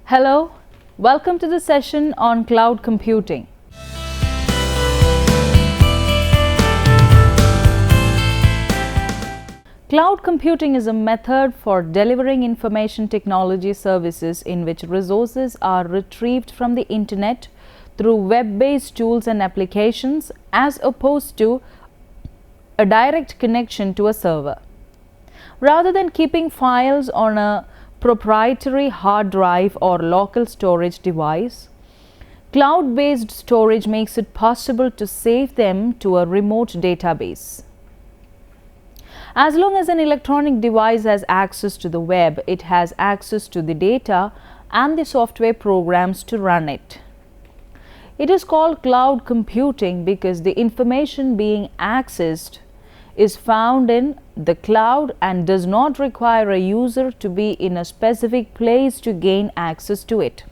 Hello, welcome to the session on cloud computing. Cloud computing is a method for delivering information technology services in which resources are retrieved from the internet through web-based tools and applications as opposed to a direct connection to a server. Rather than keeping files on a proprietary hard drive or local storage device, cloud-based storage makes it possible to save them to a remote database. As long as an electronic device has access to the web, it has access to the data and the software programs to run it. It is called cloud computing because the information being accessed is found in the cloud and does not require a user to be in a specific place to gain access to it.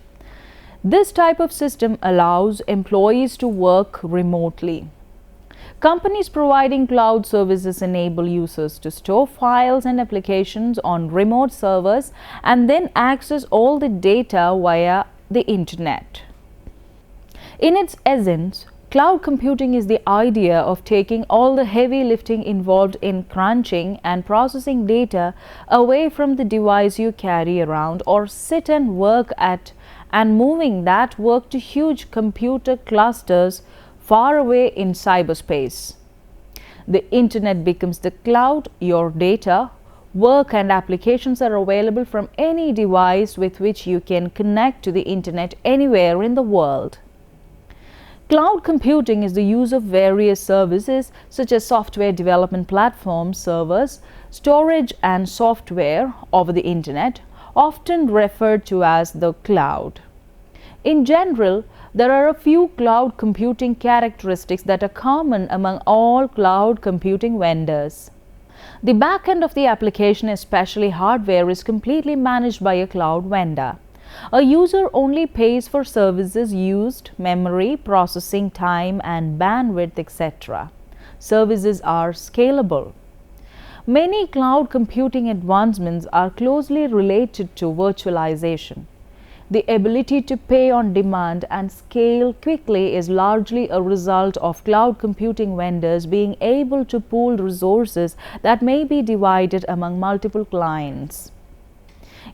This type of system allows employees to work remotely. Companies providing cloud services enable users to store files and applications on remote servers and then access all the data via the internet. In its essence, cloud computing is the idea of taking all the heavy lifting involved in crunching and processing data away from the device you carry around or sit and work at and moving that work to huge computer clusters far away in cyberspace. The internet becomes the cloud, your data, work and applications are available from any device with which you can connect to the internet anywhere in the world. Cloud computing is the use of various services such as software development platforms, servers, storage and software over the internet, often referred to as the cloud. In general, there are a few cloud computing characteristics that are common among all cloud computing vendors. The back end of the application, especially hardware, is completely managed by a cloud vendor. A user only pays for services used, memory, processing time, and bandwidth, etc. Services are scalable. Many cloud computing advancements are closely related to virtualization. The ability to pay on demand and scale quickly is largely a result of cloud computing vendors being able to pool resources that may be divided among multiple clients.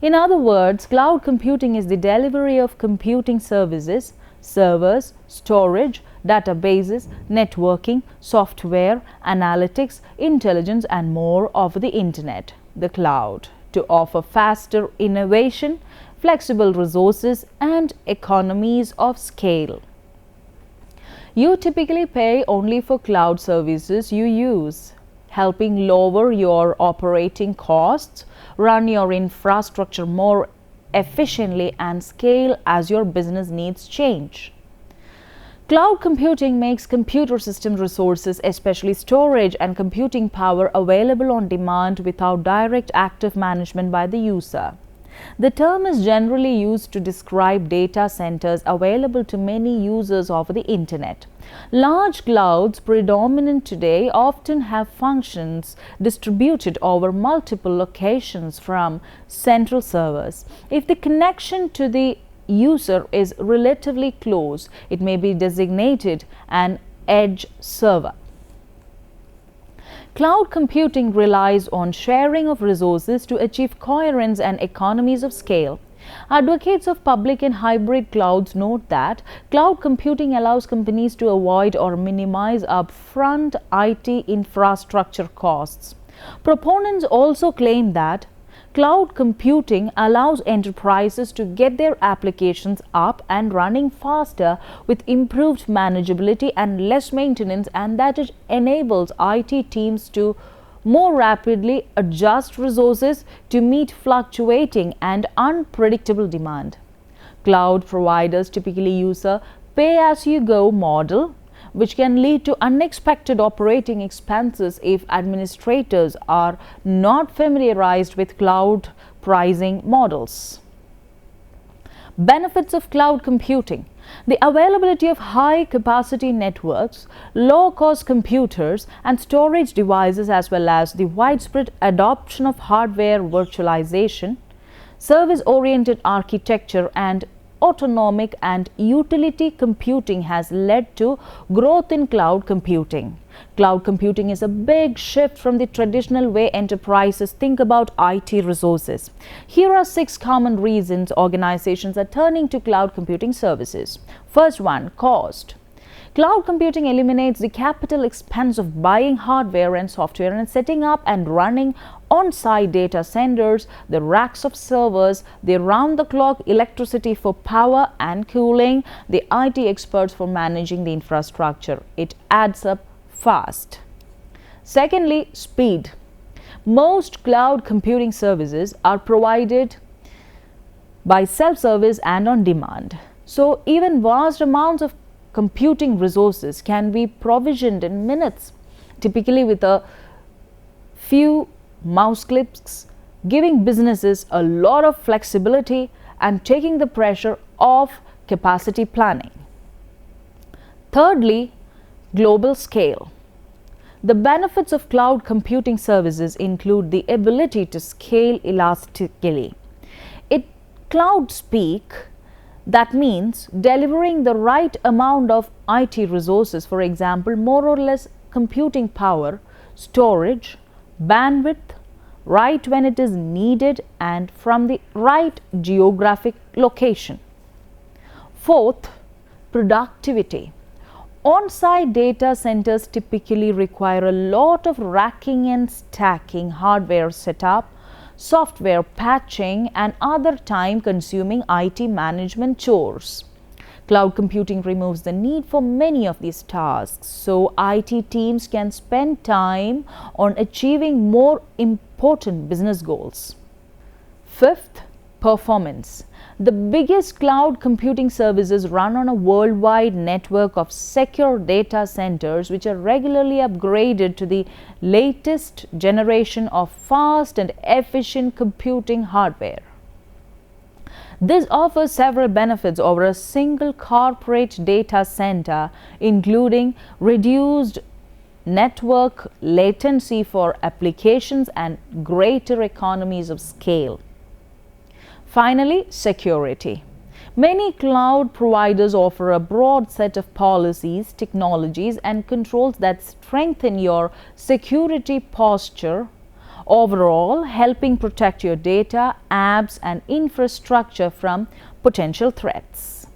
In other words, cloud computing is the delivery of computing services, servers, storage, databases, networking, software, analytics, intelligence, and more over the internet, the cloud, to offer faster innovation, flexible resources, and economies of scale. You typically pay only for cloud services you use, helping lower your operating costs, run your infrastructure more efficiently, and scale as your business needs change. Cloud computing makes computer system resources, especially storage and computing power, available on demand without direct active management by the user. The term is generally used to describe data centers available to many users over the internet. Large clouds, predominant today, often have functions distributed over multiple locations from central servers. If the connection to the user is relatively close, it may be designated an edge server. Cloud computing relies on sharing of resources to achieve coherence and economies of scale. Advocates of public and hybrid clouds note that cloud computing allows companies to avoid or minimize upfront IT infrastructure costs. Proponents also claim that cloud computing allows enterprises to get their applications up and running faster with improved manageability and less maintenance, and that it enables IT teams to more rapidly adjust resources to meet fluctuating and unpredictable demand. Cloud providers typically use a pay-as-you-go model, which can lead to unexpected operating expenses if administrators are not familiarized with cloud pricing models. Benefits of cloud computing: the availability of high-capacity networks, low-cost computers and storage devices, as well as the widespread adoption of hardware virtualization. Service-oriented architecture and autonomic and utility computing has led to growth in cloud computing. Cloud computing is a big shift from the traditional way enterprises think about IT resources. Here are 6 common reasons organizations are turning to cloud computing services. First one, cost. Cloud computing eliminates the capital expense of buying hardware and software and setting up and running on-site data centers, the racks of servers, the round-the-clock electricity for power and cooling, the IT experts for managing the infrastructure. It adds up fast. Secondly, speed. Most cloud computing services are provided by self-service and on demand. So even vast amounts of computing resources can be provisioned in minutes, typically with a few mouse clicks, giving businesses a lot of flexibility and taking the pressure off capacity planning. Thirdly, global scale. The benefits of cloud computing services include the ability to scale elastically. Cloud speak, that means delivering the right amount of IT resources, for example, more or less computing power, storage, bandwidth, right when it is needed and from the right geographic location. Fourth, productivity. On-site data centers typically require a lot of racking and stacking, hardware setup, software patching and other time-consuming IT management chores. Cloud computing removes the need for many of these tasks, so IT teams can spend time on achieving more important business goals. Fifth, performance. The biggest cloud computing services run on a worldwide network of secure data centers which are regularly upgraded to the latest generation of fast and efficient computing hardware. This offers several benefits over a single corporate data center, including reduced network latency for applications and greater economies of scale. Finally, security. Many cloud providers offer a broad set of policies, technologies, and controls that strengthen your security posture, overall helping protect your data, apps, and infrastructure from potential threats.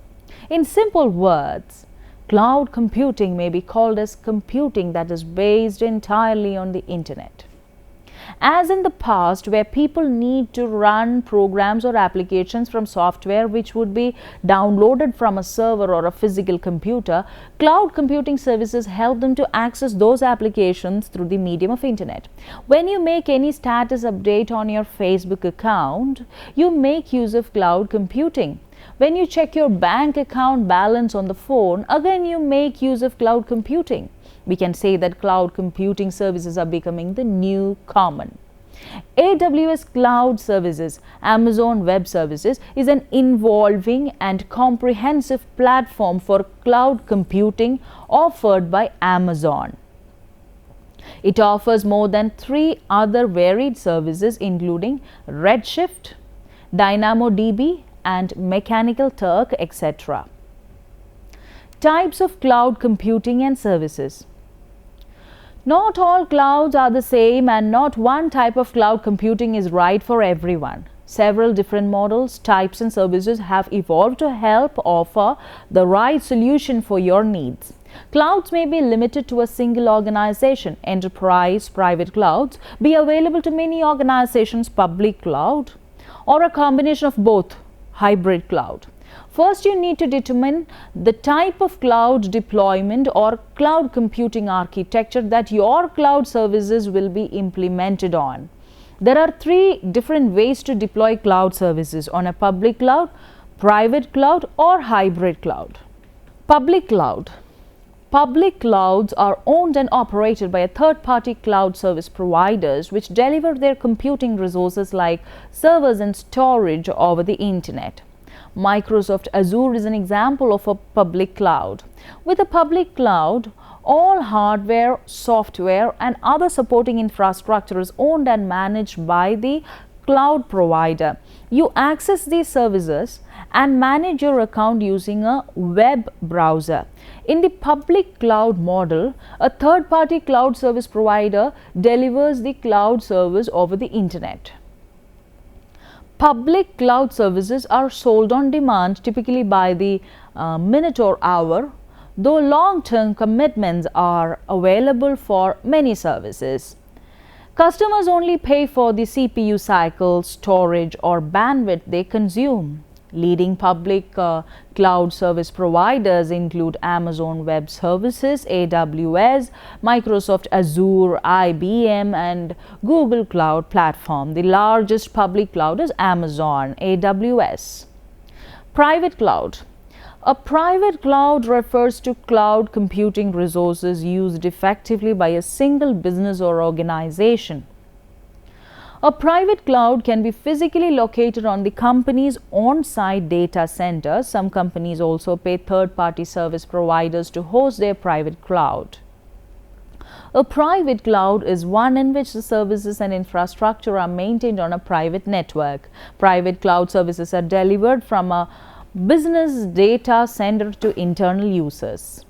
In simple words, cloud computing may be called as computing that is based entirely on the internet. As in the past, where people need to run programs or applications from software which would be downloaded from a server or a physical computer, cloud computing services help them to access those applications through the medium of internet. When you make any status update on your Facebook account, you make use of cloud computing. When you check your bank account balance on the phone, again you make use of cloud computing. We can say that cloud computing services are becoming the new common. AWS Cloud Services, Amazon Web Services, is an involving and comprehensive platform for cloud computing offered by Amazon. It offers more than 3 other varied services including Redshift, DynamoDB, and Mechanical Turk, etc. Types of cloud computing and services. Not all clouds are the same and not one type of cloud computing is right for everyone. Several different models, types and services have evolved to help offer the right solution for your needs. Clouds may be limited to a single organization. Enterprise, private clouds be available to many organizations, public cloud, or a combination of both, hybrid cloud. First, you need to determine the type of cloud deployment or cloud computing architecture that your cloud services will be implemented on. There are 3 different ways to deploy cloud services on a public cloud, private cloud, or hybrid cloud. Public cloud. Public clouds are owned and operated by a third-party cloud service providers which deliver their computing resources like servers and storage over the internet. Microsoft Azure is an example of a public cloud. With a public cloud, all hardware, software, and other supporting infrastructure is owned and managed by the cloud provider. You access these services and manage your account using a web browser. In the public cloud model, a third-party cloud service provider delivers the cloud service over the internet. Public cloud services are sold on demand, typically by the minute or hour, though long-term commitments are available for many services. Customers only pay for the CPU cycle, storage, or bandwidth they consume. Leading public cloud service providers include Amazon Web Services, AWS, Microsoft Azure, IBM, and Google Cloud Platform. The largest public cloud is Amazon AWS. Private cloud. A private cloud refers to cloud computing resources used effectively by a single business or organization. A private cloud can be physically located on the company's on-site data center. Some companies also pay third-party service providers to host their private cloud. A private cloud is one in which the services and infrastructure are maintained on a private network. Private cloud services are delivered from a business data center to internal users.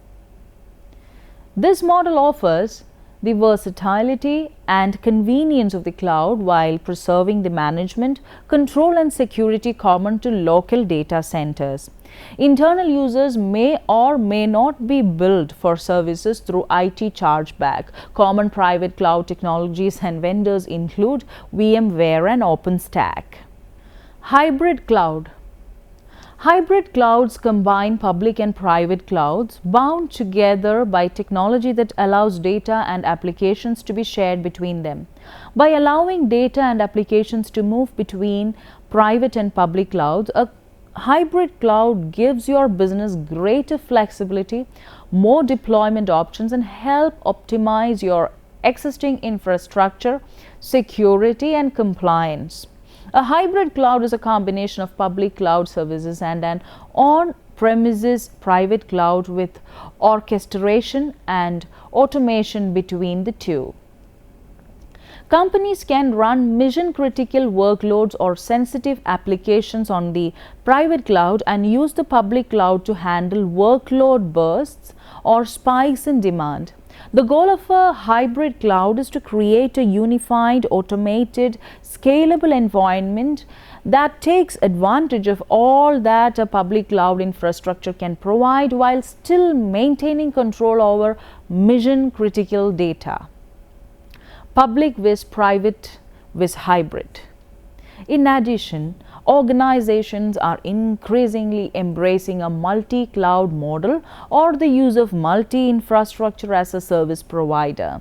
This model offers the versatility and convenience of the cloud while preserving the management, control, and security common to local data centers. Internal users may or may not be billed for services through IT chargeback. Common private cloud technologies and vendors include VMware and OpenStack. Hybrid cloud. Hybrid clouds combine public and private clouds bound together by technology that allows data and applications to be shared between them. By allowing data and applications to move between private and public clouds, a hybrid cloud gives your business greater flexibility, more deployment options, and help optimize your existing infrastructure, security, and compliance. A hybrid cloud is a combination of public cloud services and an on-premises private cloud with orchestration and automation between the two. Companies can run mission-critical workloads or sensitive applications on the private cloud and use the public cloud to handle workload bursts or spikes in demand. The goal of a hybrid cloud is to create a unified, automated, scalable environment that takes advantage of all that a public cloud infrastructure can provide while still maintaining control over mission-critical data. Public vs. private vs. hybrid. In addition, organizations are increasingly embracing a multi-cloud model or the use of multi-infrastructure as a service provider.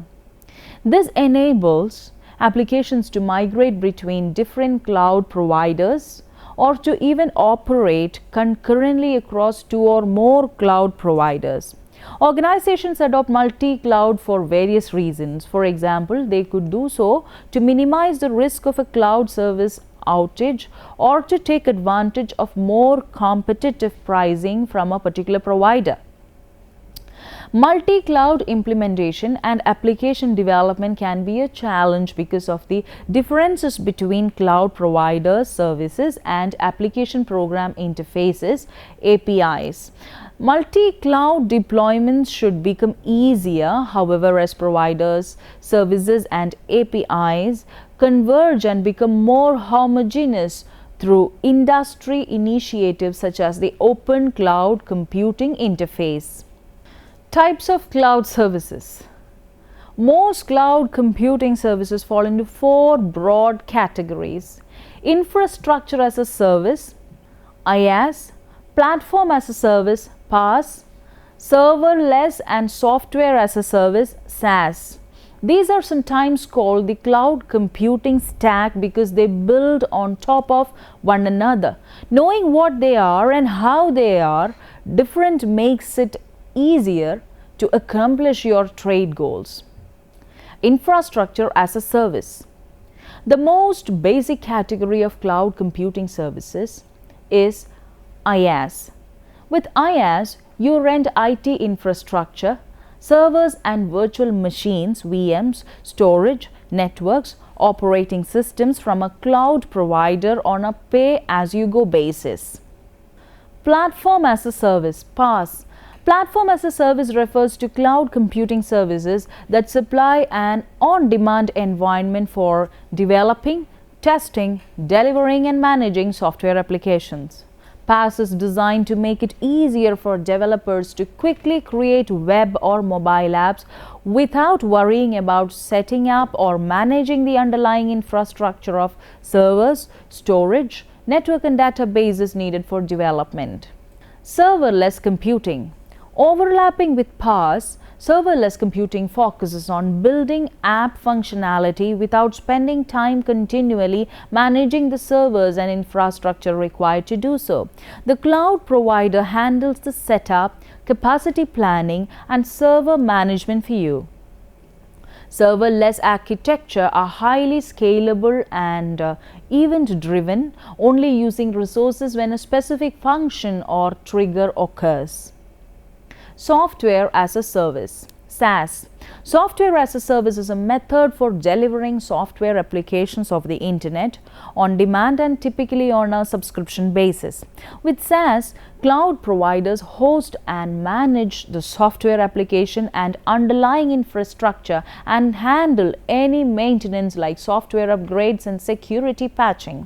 This enables applications to migrate between different cloud providers or to even operate concurrently across two or more cloud providers. Organizations adopt multi-cloud for various reasons. For example, they could do so to minimize the risk of a cloud service outage or to take advantage of more competitive pricing from a particular provider. Multi-cloud implementation and application development can be a challenge because of the differences between cloud provider services and application program interfaces (APIs). Multi-cloud deployments should become easier, however, as providers, services, and APIs converge and become more homogeneous through industry initiatives such as the Open Cloud Computing Interface. Types of cloud services. Most cloud computing services fall into four broad categories: infrastructure as a service, IaaS, platform as a service, PaaS, serverless and software as a service, SaaS. These are sometimes called the cloud computing stack because they build on top of one another. Knowing what they are and how they are different makes it easier to accomplish your trade goals. Infrastructure as a service. The most basic category of cloud computing services is IaaS. With IaaS, you rent IT infrastructure, servers and virtual machines, VMs, storage, networks, operating systems from a cloud provider on a pay-as-you-go basis. Platform as a Service (PaaS). Platform as a Service refers to cloud computing services that supply an on-demand environment for developing, testing, delivering and managing software applications. PaaS is designed to make it easier for developers to quickly create web or mobile apps without worrying about setting up or managing the underlying infrastructure of servers, storage, network and databases needed for development. Serverless computing. Overlapping with PaaS, serverless computing focuses on building app functionality without spending time continually managing the servers and infrastructure required to do so. The cloud provider handles the setup, capacity planning, and server management for you. Serverless architecture are highly scalable and event-driven, only using resources when a specific function or trigger occurs. Software as a Service (SaaS). Software as a Service is a method for delivering software applications of the Internet on demand and typically on a subscription basis. With SaaS, cloud providers host and manage the software application and underlying infrastructure and handle any maintenance like software upgrades and security patching.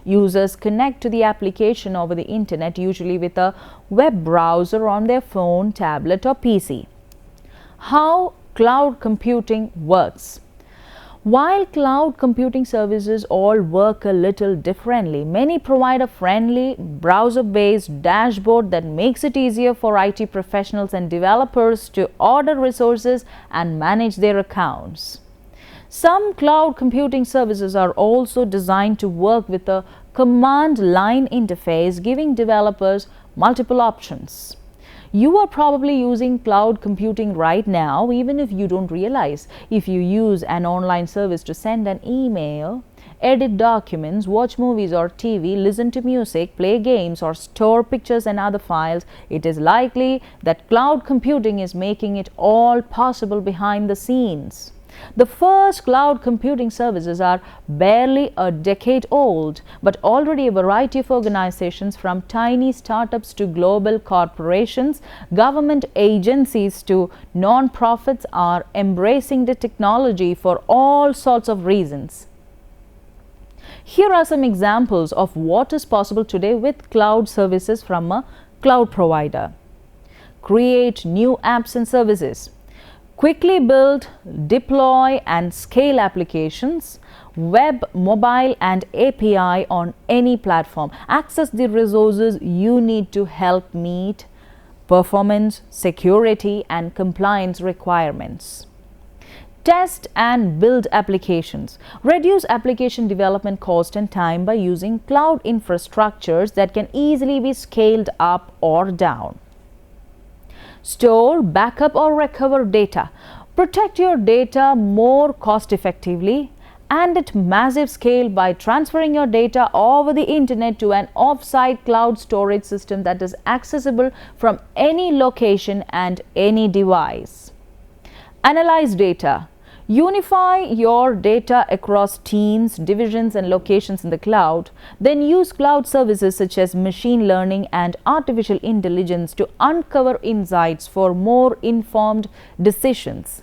Users connect to the application over the Internet, usually with a web browser on their phone, tablet or PC. How cloud computing works. While cloud computing services all work a little differently, many provide a friendly, browser-based dashboard that makes it easier for IT professionals and developers to order resources and manage their accounts. Some cloud computing services are also designed to work with a command line interface, giving developers multiple options. You are probably using cloud computing right now, even if you don't realize. If you use an online service to send an email, edit documents, watch movies or TV, listen to music, play games, or store pictures and other files, it is likely that cloud computing is making it all possible behind the scenes. The first cloud computing services are barely a decade old, but already a variety of organizations from tiny startups to global corporations, government agencies to non-profits are embracing the technology for all sorts of reasons. Here are some examples of what is possible today with cloud services from a cloud provider. Create new apps and services. Quickly build, deploy and scale applications, web, mobile and API on any platform. Access the resources you need to help meet performance, security and compliance requirements. Test and build applications. Reduce application development cost and time by using cloud infrastructures that can easily be scaled up or down. Store, backup or recover data. Protect your data more cost effectively and at massive scale by transferring your data over the Internet to an off-site cloud storage system that is accessible from any location and any device. Analyze data. Unify your data across teams, divisions and locations in the cloud. Then use cloud services such as machine learning and artificial intelligence to uncover insights for more informed decisions.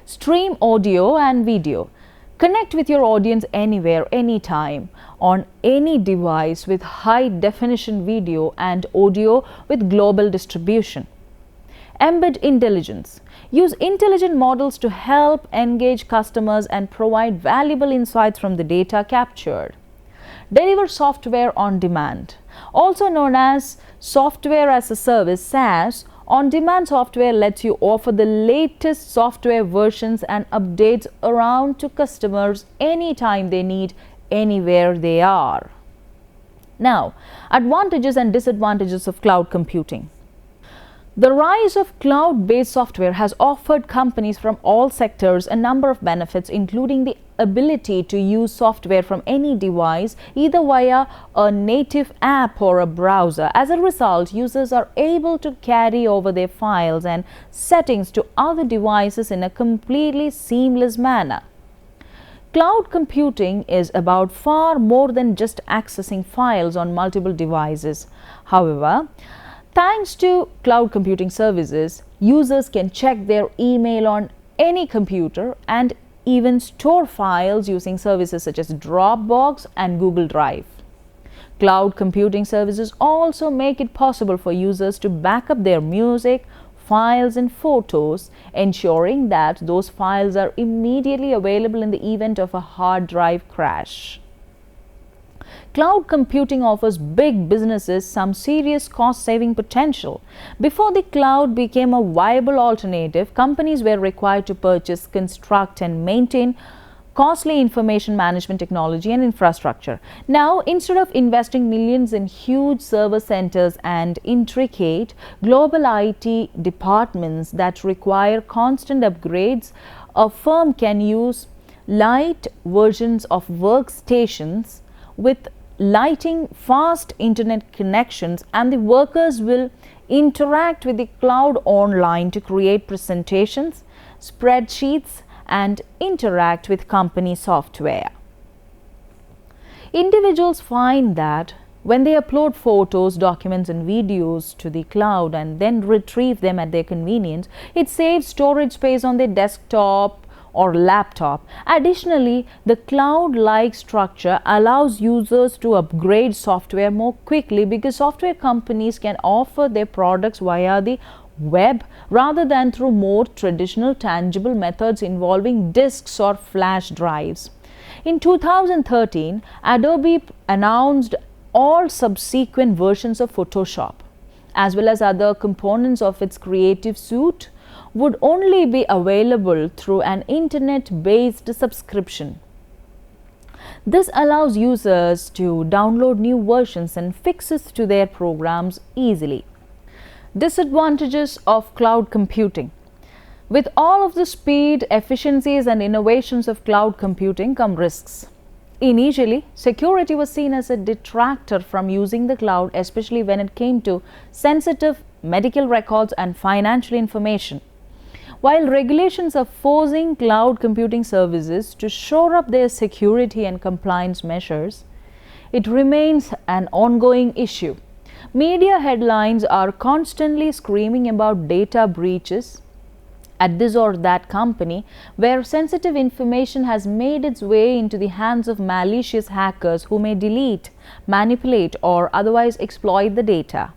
Stream audio and video. Connect with your audience anywhere, anytime, on any device with high-definition video and audio with global distribution. Embed intelligence. Use intelligent models to help engage customers and provide valuable insights from the data captured. Deliver software on demand. Also known as software as a service (SaaS), on-demand software lets you offer the latest software versions and updates around to customers anytime they need, anywhere they are. Now, advantages and disadvantages of cloud computing. The rise of cloud-based software has offered companies from all sectors a number of benefits, including the ability to use software from any device, either via a native app or a browser. As a result, users are able to carry over their files and settings to other devices in a completely seamless manner. Cloud computing is about far more than just accessing files on multiple devices. However, thanks to cloud computing services, users can check their email on any computer and even store files using services such as Dropbox and Google Drive. Cloud computing services also make it possible for users to back up their music, files and photos, ensuring that those files are immediately available in the event of a hard drive crash. Cloud computing offers big businesses some serious cost-saving potential. Before the cloud became a viable alternative, companies were required to purchase, construct and maintain costly information management technology and infrastructure. Now, instead of investing millions in huge server centers and intricate global IT departments that require constant upgrades, a firm can use light versions of workstations with lighting, fast internet connections, and the workers will interact with the cloud online to create presentations, spreadsheets, and interact with company software. Individuals find that when they upload photos, documents, and videos to the cloud and then retrieve them at their convenience, it saves storage space on their desktop or laptop. Additionally, the cloud-like structure allows users to upgrade software more quickly because software companies can offer their products via the web rather than through more traditional tangible methods involving disks or flash drives. In 2013, Adobe announced all subsequent versions of Photoshop, as well as other components of its Creative Suite, would only be available through an internet-based subscription. This allows users to download new versions and fixes to their programs easily. Disadvantages of cloud computing. With all of the speed, efficiencies, and innovations of cloud computing come risks. Initially, security was seen as a detractor from using the cloud, especially when it came to sensitive medical records and financial information. While regulations are forcing cloud computing services to shore up their security and compliance measures, it remains an ongoing issue. Media headlines are constantly screaming about data breaches at this or that company where sensitive information has made its way into the hands of malicious hackers who may delete, manipulate, or otherwise exploit the data.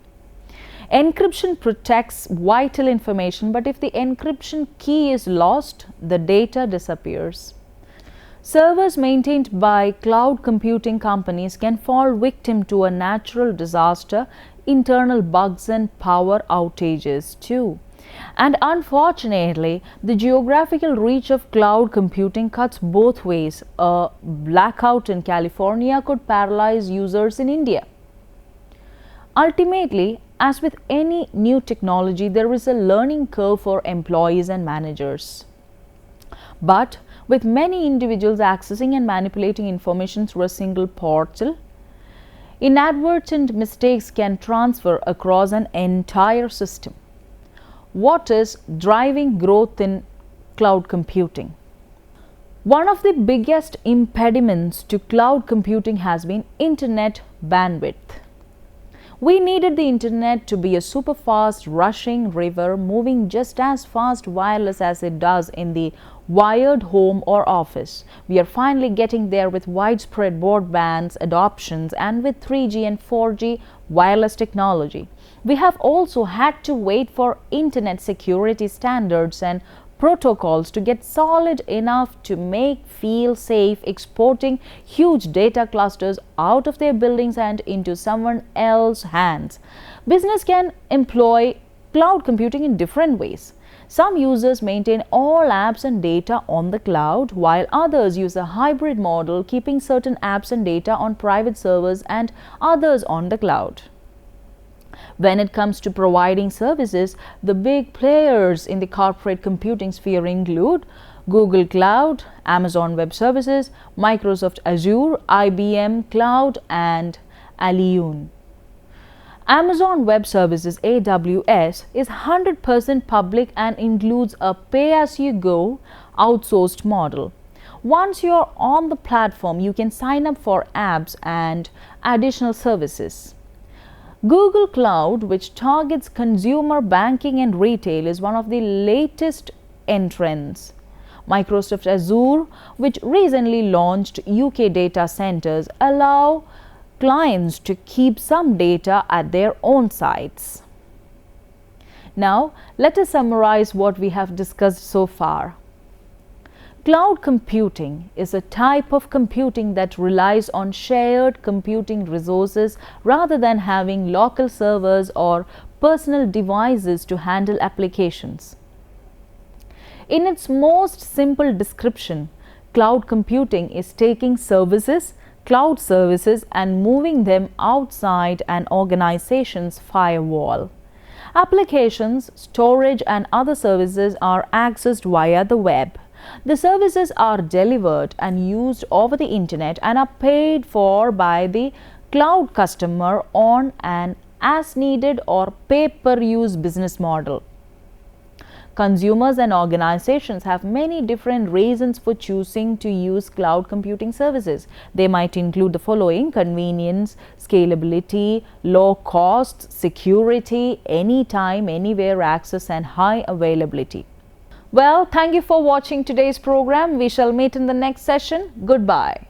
Encryption protects vital information, but if the encryption key is lost, the data disappears. Servers maintained by cloud computing companies can fall victim to a natural disaster, internal bugs and power outages too. And unfortunately, the geographical reach of cloud computing cuts both ways. A blackout in California could paralyze users in India. Ultimately, as with any new technology, there is a learning curve for employees and managers. But with many individuals accessing and manipulating information through a single portal, inadvertent mistakes can transfer across an entire system. What is driving growth in cloud computing? One of the biggest impediments to cloud computing has been internet bandwidth. We needed the internet to be a super fast rushing river moving just as fast wireless as it does in the wired home or office. We are finally getting there with widespread broadband adoptions and with 3G and 4G wireless technology. We have also had to wait for internet security standards and protocols to get solid enough to make feel safe exporting huge data clusters out of their buildings and into someone else's hands. Business can employ cloud computing in different ways. Some users maintain all apps and data on the cloud, while others use a hybrid model, keeping certain apps and data on private servers and others on the cloud. When it comes to providing services, the big players in the corporate computing sphere include Google Cloud, Amazon Web Services, Microsoft Azure, IBM Cloud, and Alioun. Amazon Web Services (AWS) is 100% public and includes a pay-as-you-go outsourced model. Once you're on the platform, you can sign up for apps and additional services. Google Cloud, which targets consumer banking and retail, is one of the latest entrants. Microsoft Azure, which recently launched UK data centers, allow clients to keep some data at their own sites. Now, let us summarize what we have discussed so far. Cloud computing is a type of computing that relies on shared computing resources rather than having local servers or personal devices to handle applications. In its most simple description, cloud computing is taking cloud services, and moving them outside an organization's firewall. Applications, storage, and other services are accessed via the web. The services are delivered and used over the internet and are paid for by the cloud customer on an as-needed or pay-per-use business model. Consumers and organizations have many different reasons for choosing to use cloud computing services. They might include the following: convenience, scalability, low cost, security, anytime, anywhere access, and high availability. Well, thank you for watching today's program. We shall meet in the next session. Goodbye.